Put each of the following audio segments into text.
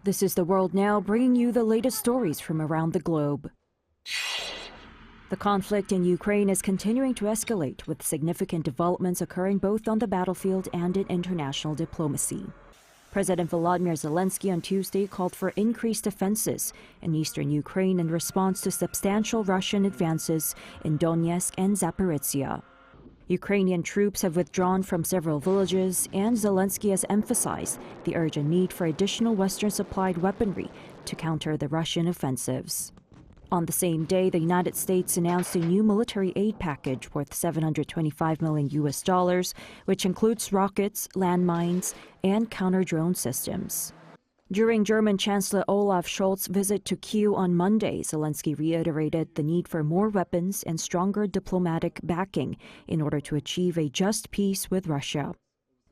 This is The World Now, bringing you the latest stories from around the globe. The conflict in Ukraine is continuing to escalate, with significant developments occurring both on the battlefield and in international diplomacy. President Volodymyr Zelensky on Tuesday called for increased defenses in eastern Ukraine in response to substantial Russian advances in Donetsk and Zaporizhzhia. Ukrainian troops have withdrawn from several villages, and Zelensky has emphasized the urgent need for additional Western-supplied weaponry to counter the Russian offensives. On the same day, the United States announced a new military aid package worth $725 million, which includes rockets, landmines, and counter-drone systems. During German Chancellor Olaf Scholz's visit to Kyiv on Monday, Zelensky reiterated the need for more weapons and stronger diplomatic backing in order to achieve a just peace with Russia.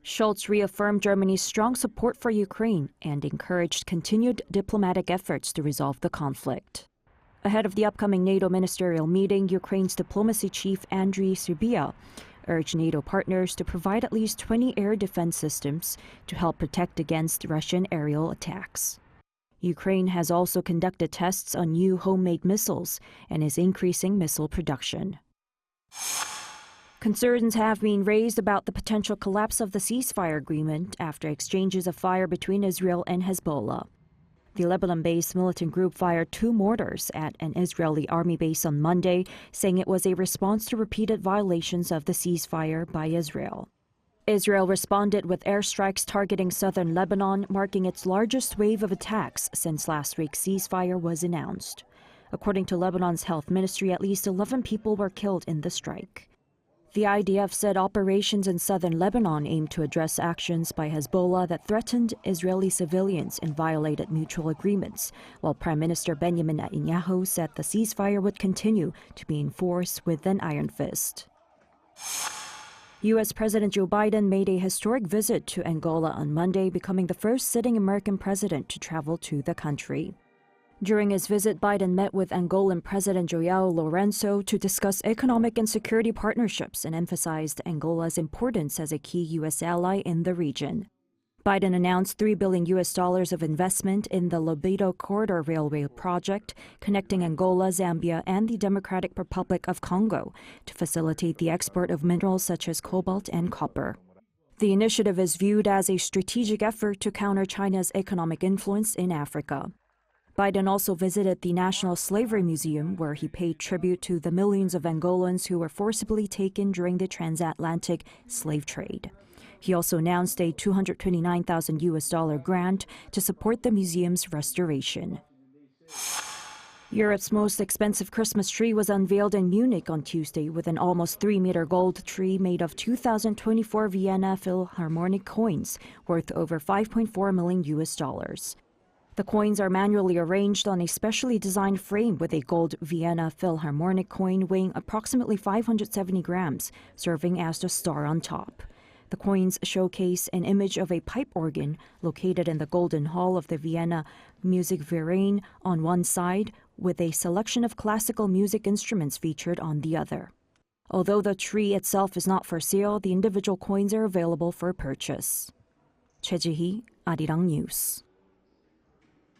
Scholz reaffirmed Germany's strong support for Ukraine and encouraged continued diplomatic efforts to resolve the conflict. Ahead of the upcoming NATO ministerial meeting, Ukraine's diplomacy chief Andriy Sybiha urged NATO partners to provide at least 20 air defense systems to help protect against Russian aerial attacks. Ukraine has also conducted tests on new homemade missiles and is increasing missile production. Concerns have been raised about the potential collapse of the ceasefire agreement after exchanges of fire between Israel and Hezbollah. The Lebanon-based militant group fired 2 mortars at an Israeli army base on Monday, saying it was a response to repeated violations of the ceasefire by Israel. Israel responded with airstrikes targeting southern Lebanon, marking its largest wave of attacks since last week's ceasefire was announced. According to Lebanon's health ministry, at least 11 people were killed in the strike. The IDF said operations in southern Lebanon aimed to address actions by Hezbollah that threatened Israeli civilians and violated mutual agreements, while Prime Minister Benjamin Netanyahu said the ceasefire would continue to be enforced with an iron fist. U.S. President Joe Biden made a historic visit to Angola on Monday, becoming the first sitting American president to travel to the country. During his visit, Biden met with Angolan President João Lourenço to discuss economic and security partnerships and emphasized Angola's importance as a key U.S. ally in the region. Biden announced $3 billion of investment in the Lobito Corridor Railway project, connecting Angola, Zambia, and the Democratic Republic of Congo to facilitate the export of minerals such as cobalt and copper. The initiative is viewed as a strategic effort to counter China's economic influence in Africa. Biden also visited the National Slavery Museum, where he paid tribute to the millions of Angolans who were forcibly taken during the transatlantic slave trade. He also announced a $229,000 grant to support the museum's restoration. Europe's most expensive Christmas tree was unveiled in Munich on Tuesday, with an almost 3-meter gold tree made of 2024 Vienna Philharmonic coins worth over $5.4 million. The coins are manually arranged on a specially designed frame with a gold Vienna Philharmonic coin weighing approximately 570 grams, serving as the star on top. The coins showcase an image of a pipe organ located in the Golden Hall of the Vienna Musikverein on one side, with a selection of classical music instruments featured on the other. Although the tree itself is not for sale, the individual coins are available for purchase. 최지희, 아리랑뉴스.